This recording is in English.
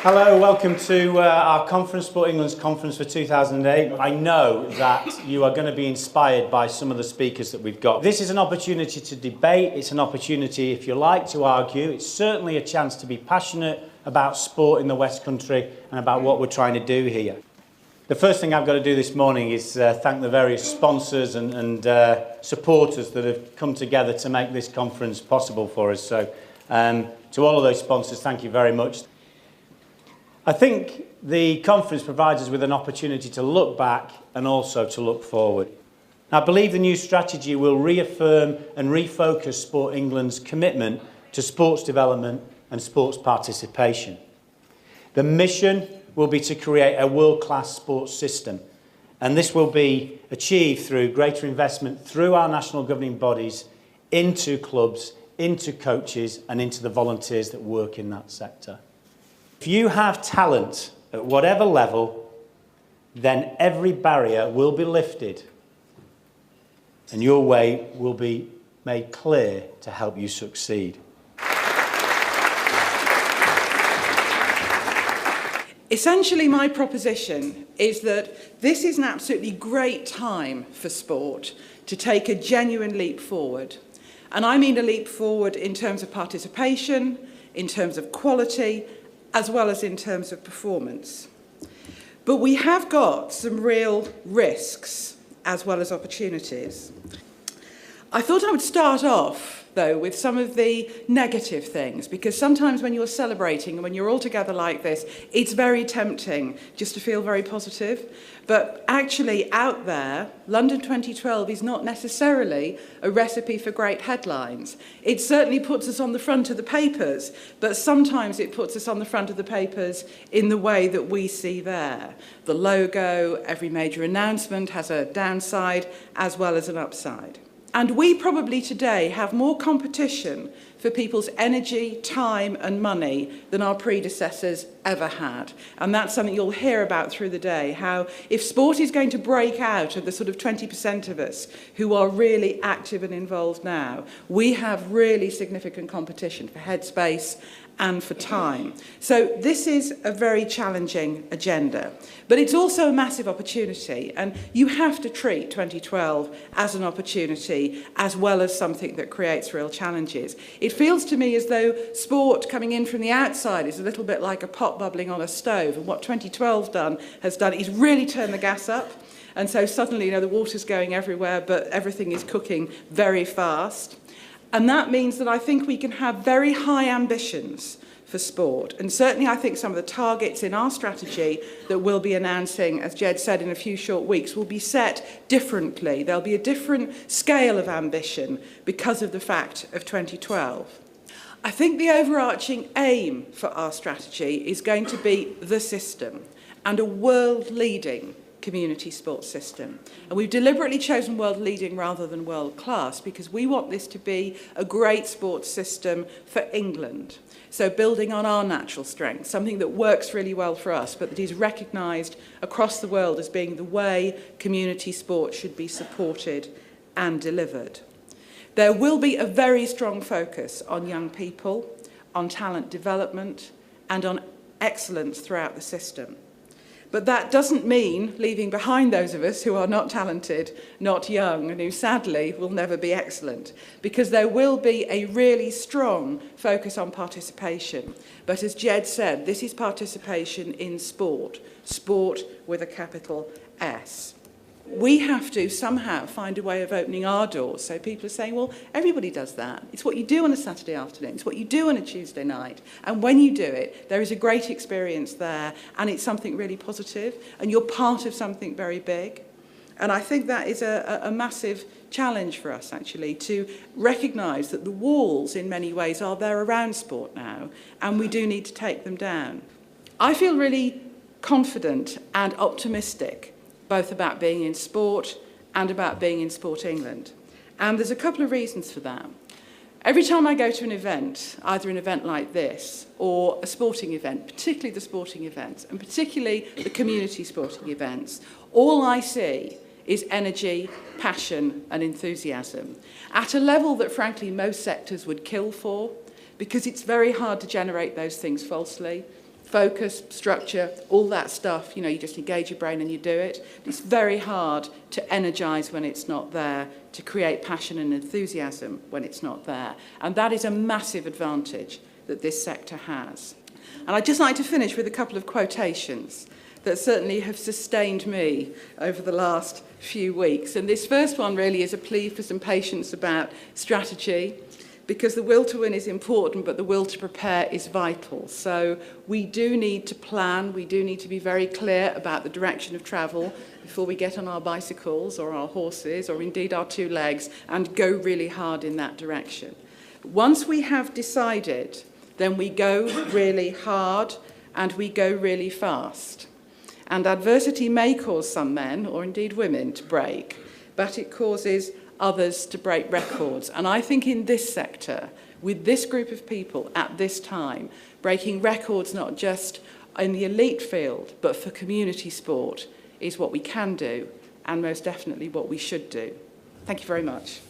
Hello, welcome to our conference, Sport England's conference for 2008. I know that you are going to be inspired by some of the speakers that we've got. This is an opportunity to debate, it's an opportunity, if you like, to argue. It's certainly a chance to be passionate about sport in the West Country and about what we're trying to do here. The first thing I've got to do this morning is thank the various sponsors and supporters that have come together to make this conference possible for us. So to all of those sponsors, thank you very much. I think the conference provides us with an opportunity to look back and also to look forward. I believe the new strategy will reaffirm and refocus Sport England's commitment to sports development and sports participation. The mission will be to create a world-class sports system, and this will be achieved through greater investment through our national governing bodies into clubs, into coaches and into the volunteers that work in that sector. If you have talent at whatever level, then every barrier will be lifted and your way will be made clear to help you succeed. Essentially, my proposition is that this is an absolutely great time for sport to take a genuine leap forward. And I mean a leap forward in terms of participation, in terms of quality, as well as in terms of performance. But we have got some real risks as well as opportunities. I thought I would start off, though, with some of the negative things, because sometimes when you're celebrating and when you're all together like this, it's very tempting just to feel very positive. But actually, out there, London 2012 is not necessarily a recipe for great headlines. It certainly puts us on the front of the papers, but sometimes it puts us on the front of the papers in the way that we see there. The logo, every major announcement has a downside as well as an upside. And we probably today have more competition for people's energy, time and money than our predecessors ever had. And that's something you'll hear about through the day, how if sport is going to break out of the sort of 20% of us who are really active and involved now, we have really significant competition for headspace and for time. So this is a very challenging agenda, but it's also a massive opportunity, and you have to treat 2012 as an opportunity as well as something that creates real challenges. It feels to me as though sport coming in from the outside is a little bit like a pot bubbling on a stove, and what 2012 has done is really turn the gas up. And so suddenly, the water's going everywhere, but everything is cooking very fast. And that means that I think we can have very high ambitions for sport. And certainly I think some of the targets in our strategy that we'll be announcing, as Jed said, in a few short weeks, will be set differently. There'll be a different scale of ambition because of the fact of 2012. I think the overarching aim for our strategy is going to be the system and a world-leading community sports system. And we've deliberately chosen world-leading rather than world-class because we want this to be a great sports system for England. So building on our natural strength, something that works really well for us, but that is recognised across the world as being the way community sport should be supported and delivered. There will be a very strong focus on young people, on talent development, and on excellence throughout the system. But that doesn't mean leaving behind those of us who are not talented, not young, and who sadly will never be excellent, because there will be a really strong focus on participation. But as Jed said, this is participation in sport, sport with a capital S. We have to somehow find a way of opening our doors. So people are saying, well, everybody does that. It's what you do on a Saturday afternoon. It's what you do on a Tuesday night. And when you do it, there is a great experience there, and it's something really positive, and you're part of something very big. And I think that is a massive challenge for us, actually, to recognise that the walls, in many ways, are there around sport now, and we do need to take them down. I feel really confident and optimistic both about being in sport and about being in Sport England. And there's a couple of reasons for that. Every time I go to an event, either an event like this or a sporting event, particularly the sporting events, and particularly the community sporting events, all I see is energy, passion and enthusiasm at a level that frankly most sectors would kill for, because it's very hard to generate those things falsely. focus, structure, all that stuff, you know, you just engage your brain and you do it. It's very hard to energise when it's not there, to create passion and enthusiasm when it's not there. And that is a massive advantage that this sector has. And I'd just like to finish with a couple of quotations that certainly have sustained me over the last few weeks. And this first one really is a plea for some patience about strategy, because the will to win is important, but the will to prepare is vital. So we do need to plan, we do need to be very clear about the direction of travel before we get on our bicycles or our horses or indeed our two legs and go really hard in that direction. Once we have decided, then we go really hard and we go really fast. And adversity may cause some men, or indeed women, to break, but it causes others to break records. And I think in this sector, with this group of people at this time, breaking records not just in the elite field, but for community sport, is what we can do, and most definitely what we should do. Thank you very much.